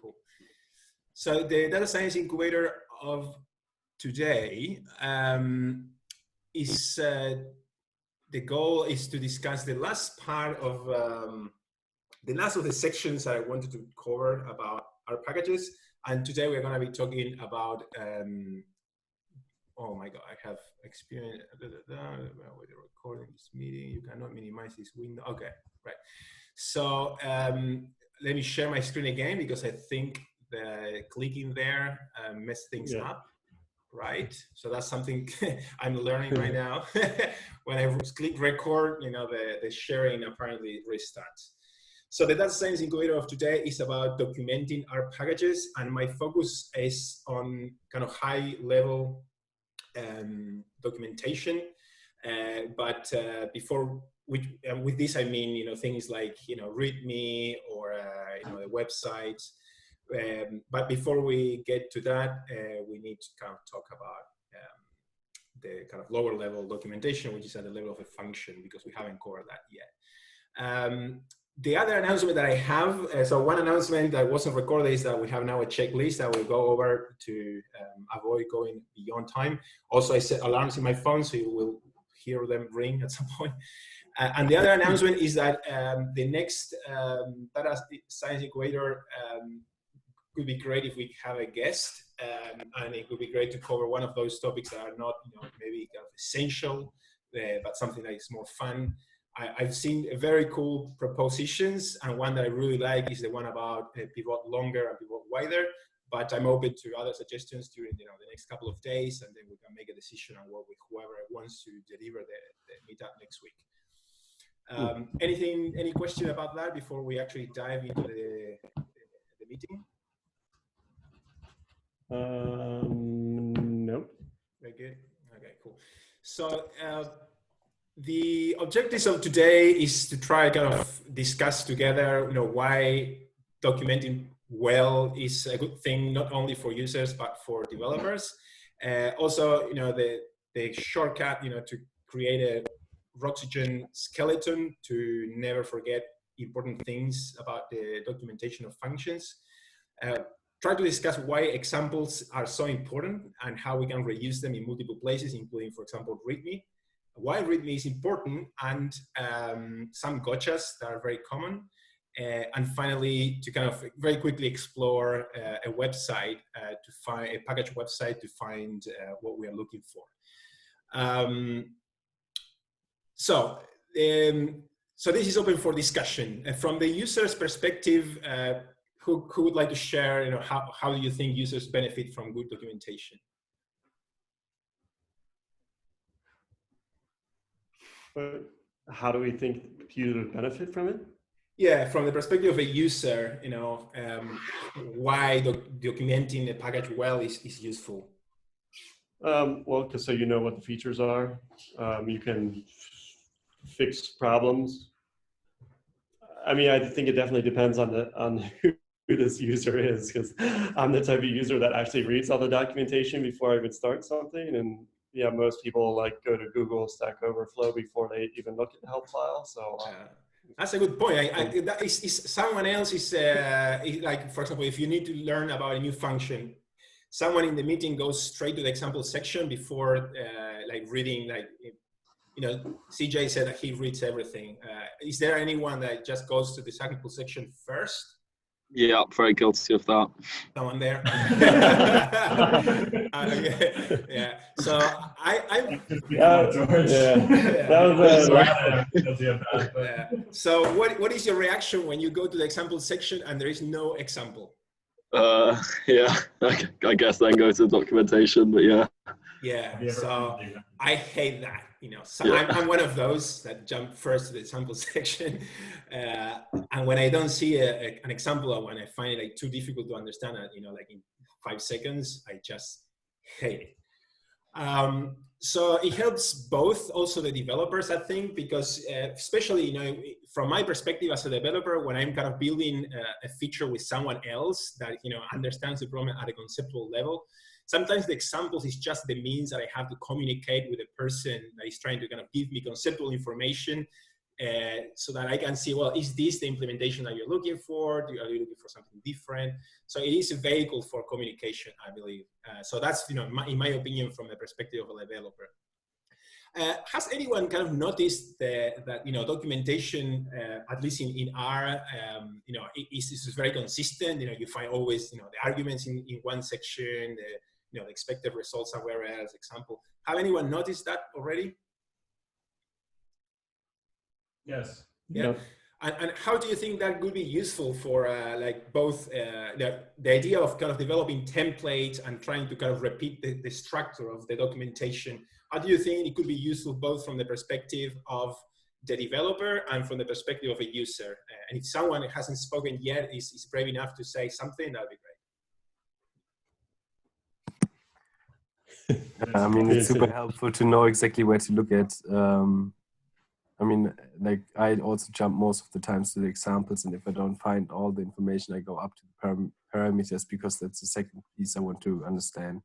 cool. So the data science incubator of today is the goal is to discuss the last part of the last of the sections I wanted to cover about our packages. And today we're going to be talking about oh my God, I have experience with the recording this meeting. You cannot minimize this window. Okay, right. So let me share my screen again, because I think the clicking there messed things up, right? So that's something I'm learning right now. When I click record, you know, the sharing apparently restarts. So the data science incubator of today is about documenting our packages, and my focus is on kind of high level documentation. But before with this, I mean, you know, things like, you know, README or, you know, the websites. But before we get to that, we need to kind of talk about the kind of lower level documentation, which is at the level of a function, because we haven't covered that yet. The other announcement that I have, so one announcement that wasn't recorded is that we have now a checklist that we'll go over to avoid going beyond time. Also, I set alarms in my phone, so you will hear them ring at some point. And the other announcement is that the next data science incubator could be great if we have a guest, and it would be great to cover one of those topics that are not, you know, maybe kind of essential, but something that is more fun. I've seen very cool propositions, and one that I really like is the one about pivot longer and pivot wider. But I'm open to other suggestions during, you know, the next couple of days, and then we can make a decision and work with whoever wants to deliver the meetup next week. Any question about that before we actually dive into the meeting? Nope. Very good. Okay, cool. So the objectives of today is to try kind of discuss together, you know, why documenting well is a good thing, not only for users but for developers. Also, you know, the shortcut, you know, to create a Roxygen skeleton to never forget important things about the documentation of functions. Try to discuss why examples are so important and how we can reuse them in multiple places, including, for example, README. Why README is important, and some gotchas that are very common. And finally, to kind of very quickly explore a website to find a package website to find what we are looking for. So this is open for discussion. From the user's perspective, who would like to share, you know, how do you think users benefit from good documentation? But how do we think users benefit from it? Yeah, from the perspective of a user, you know, why documenting a package well is useful. Well, because so you know what the features are, you can fix problems. I mean, I think it definitely depends on who this user is, because I'm the type of user that actually reads all the documentation before I even start something, and yeah, most people like go to Google Stack Overflow before they even look at the help file. So that's a good point. That is someone else is like, for example, if you need to learn about a new function, someone in the meeting goes straight to the example section before like reading, like, you know, CJ said that he reads everything. Is there anyone that just goes to the example section first? Yeah, very guilty of that. Someone there? Yeah. So So what is your reaction when you go to the example section and there is no example? Yeah, I guess then go to documentation, but yeah. Yeah, so I hate that, you know. So yeah. I'm one of those that jump first to the example section, and when I don't see an example, or when I find it like too difficult to understand, you know, like in 5 seconds, I just hate it. So it helps both also the developers, I think, because especially, you know, from my perspective as a developer, when I'm kind of building a feature with someone else that, you know, understands the problem at a conceptual level, sometimes the examples is just the means that I have to communicate with the person that is trying to kind of give me conceptual information so that I can see, well, is this the implementation that you're looking for? Are you looking for something different? So it is a vehicle for communication, I believe. So that's, you know, in my opinion, from the perspective of a developer. Has anyone kind of noticed that you know, documentation, at least in R, you know, is very consistent? You know, you find always, you know, the arguments in one section, you know, the expected results somewhere else, example. Have anyone noticed that already? Yes. Yeah. Yep. And how do you think that could be useful for like both the idea of kind of developing templates and trying to kind of repeat the structure of the documentation? How do you think it could be useful both from the perspective of the developer and from the perspective of a user? And if someone who hasn't spoken yet is brave enough to say something, that would be great. I mean, it's super helpful to know exactly where to look at. I mean, like I also jump most of the times to the examples, and if I don't find all the information, I go up to the parameters, because that's the second piece I want to understand.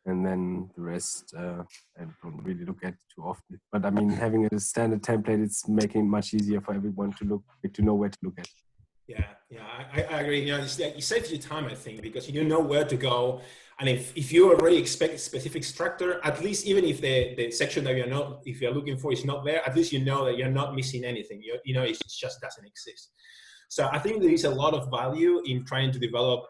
And then the rest, I don't really look at too often. But I mean, having a standard template, it's making it much easier for everyone to know where to look at. Yeah, I agree. You know, it saves you time, I think, because you know where to go. And if you already expect a specific structure, at least even if the section that if you're looking for is not there, at least you know that you're not missing anything. You know, it just doesn't exist. So I think there is a lot of value in trying to develop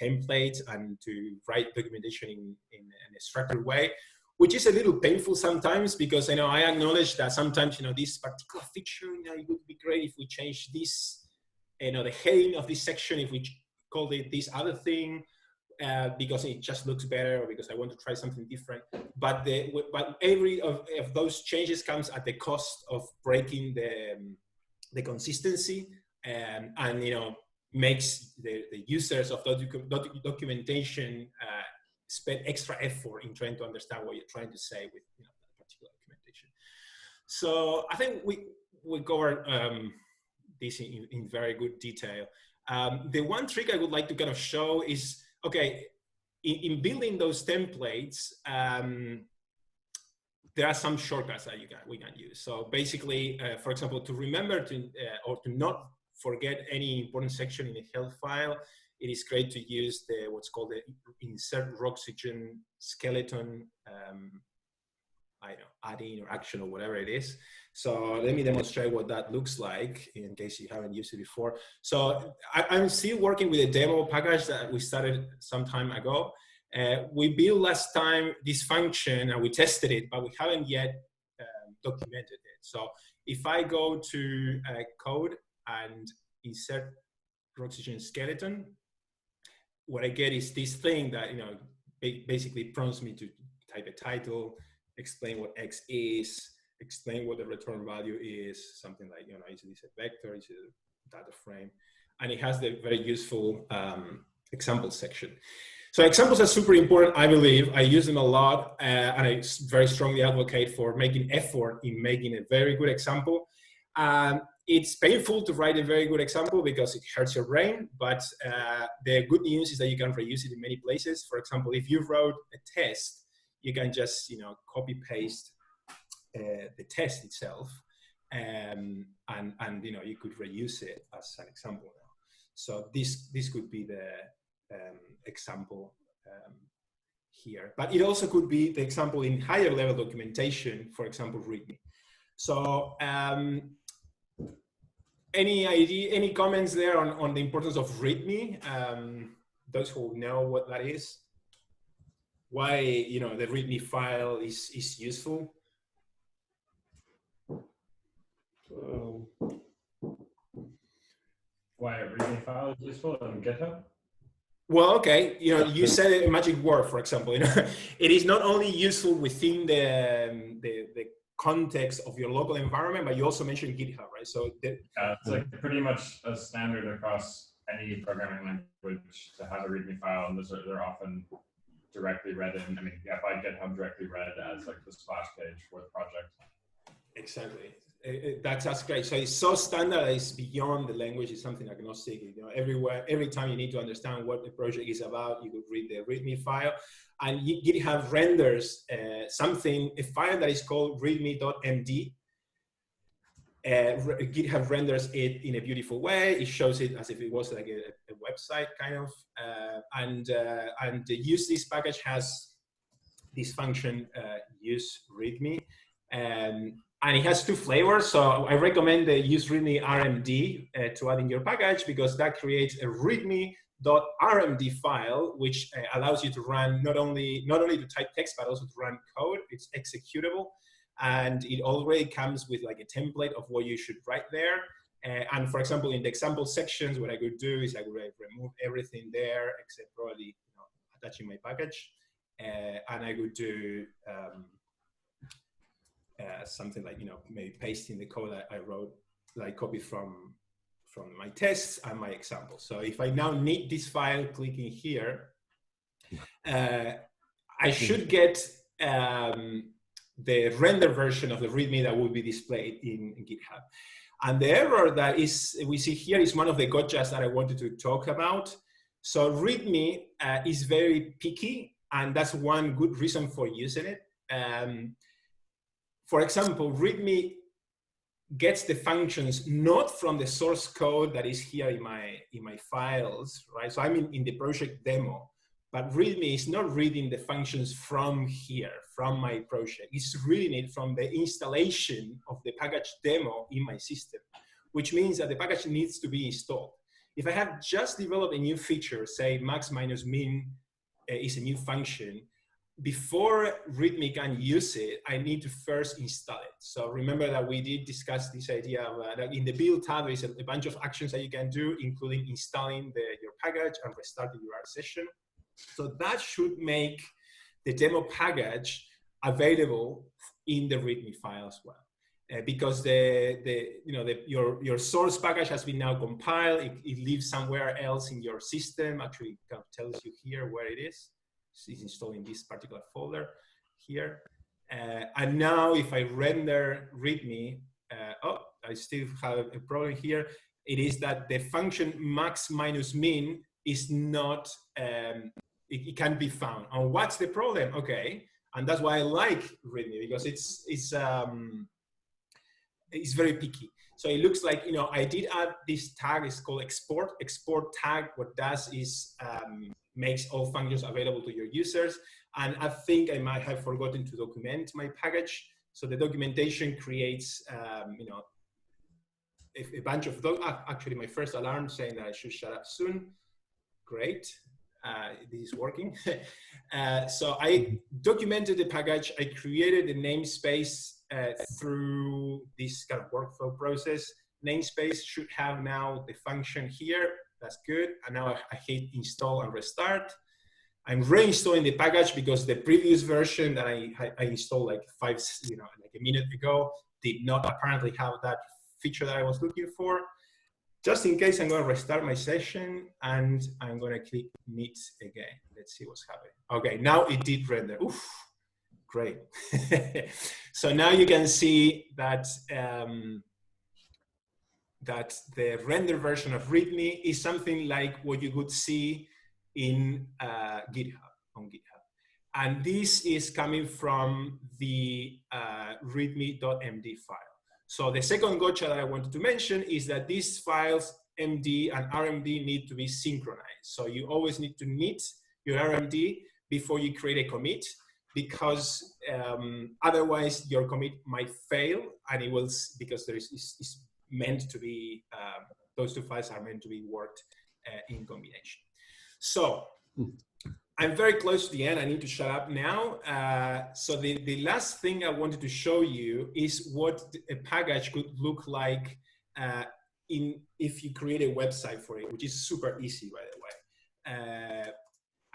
templates and to write documentation in a structured way, which is a little painful sometimes, because I know I acknowledge that sometimes, you know, this particular feature, you know, it would be great if we change this, you know, the heading of this section, if we called it this other thing, because it just looks better, or because I want to try something different. But every of those changes comes at the cost of breaking the consistency, and you know, makes the users of documentation spend extra effort in trying to understand what you're trying to say with, you know, that particular documentation. So I think we covered this in very good detail. The one trick I would like to kind of show is, okay, in building those templates, there are some shortcuts that we can use. So basically, for example, to remember or to not forget any important section in a health file, it is great to use what's called the insert oxygen skeleton, I don't know, add-in or action or whatever it is. So let me demonstrate what that looks like in case you haven't used it before. So I'm still working with a demo package that we started some time ago. We built last time this function and we tested it, but we haven't yet documented it. So if I go to code and insert oxygen skeleton, what I get is this thing that, you know, basically prompts me to type a title, explain what X is, explain what the return value is, something like, you know, is this a vector, is it a data frame? And it has the very useful example section. So examples are super important, I believe. I use them a lot, and I very strongly advocate for making effort in making a very good example. It's painful to write a very good example because it hurts your brain, but the good news is that you can reuse it in many places. For example, if you wrote a test, you can just, you know, copy paste the test itself, and you know, you could reuse it as an example. So this could be the example here, but it also could be the example in higher level documentation, for example, README. So any comments there on the importance of README? Those who know what that is, why, you know, the README file is useful. Why a README file is useful on GitHub? Well, okay, you know, you said a magic word, for example. You know, it is not only useful within the context of your local environment, but you also mentioned GitHub, right? So yeah, it's like pretty much a standard across any programming language to have a README file, and they're often directly read in. I mean, yeah, by GitHub directly read as like the splash page for the project. Exactly. That's great. So it's so standardized beyond the language. It's something agnostic. You know, every time you need to understand what the project is about, you could read the README file, and GitHub renders a file that is called readme.md. GitHub renders it in a beautiful way. It shows it as if it was like a website kind of, and the use this package has this function use readme, and it has two flavors. So I recommend the use readme RMD to add in your package, because that creates a readme.rmd file, which allows you to run not only to type text but also to run code. It's executable, and it already comes with like a template of what you should write there. And for example, in the example sections, what I could do is I would remove everything there except probably attaching my package, and I would do something like maybe pasting the code that I wrote, like copied from my tests and my example. So if I now need this file, clicking here, I should get the render version of the README that will be displayed in GitHub. And the error that we see here is one of the gotchas that I wanted to talk about. So README is very picky, and that's one good reason for using it. For example, README gets the functions not from the source code that is here in my files, right? So I'm in the project demo, but README is not reading the functions from here, from my project. It's reading it from the installation of the package demo in my system, which means that the package needs to be installed. If I have just developed a new feature, say max minus min is a new function, before README can use it, I need to first install it. So remember that we did discuss this idea of that in the build tab, there's a bunch of actions that you can do, including installing your package and restarting your session. So that should make the demo package available in the README file as well. Because your source package has been now compiled, it lives somewhere else in your system. Actually, it kind of tells you here where it is. It's installed in this particular folder here. And now if I render README, I still have a problem here. It is that the function max minus min is not, it can't be found. And what's the problem? Okay, and that's why I like README, because it's very picky. So it looks like, I did add this tag, it's called export. Export tag, what does is makes all functions available to your users. And I think I might have forgotten to document my package. So the documentation creates, a bunch of, actually my first alarm saying that I should shut up soon. Great, this is working. So I documented the package. I created the namespace through this kind of workflow process. Namespace should have now the function here. That's good. And now I hit install and restart. I'm reinstalling the package because the previous version that I installed like a minute ago did not apparently have that feature that I was looking for. Just in case, I'm going to restart my session and I'm going to click Meet again. Let's see what's happening. Okay, now it did render. Oof, great. So now you can see that that the render version of README is something like what you would see in GitHub, on GitHub. And this is coming from the readme.md file. So the second gotcha that I wanted to mention is that these files, MD and RMD, need to be synchronized. So you always need to knit your RMD before you create a commit, because otherwise your commit might fail, and it will, because there is meant to be, those two files are meant to be worked in combination. So I'm very close to the end. I need to shut up now. So the last thing I wanted to show you is what a package could look like if you create a website for it, which is super easy, by the way.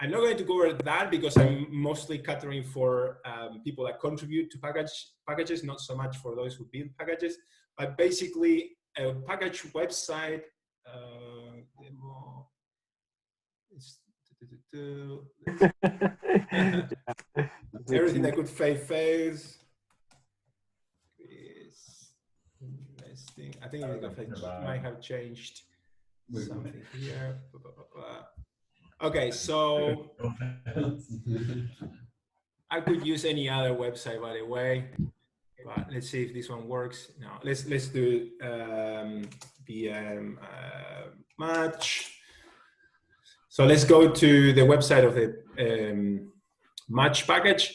I'm not going to go over that because I'm mostly catering for people that contribute to packages, not so much for those who build packages. But basically, a package website, demo, everything that could phase is investing. I think I might have changed something here. Okay, so I could use any other website, by the way. but let's see if this one works. No, let's do match. So let's go to the website of the match package.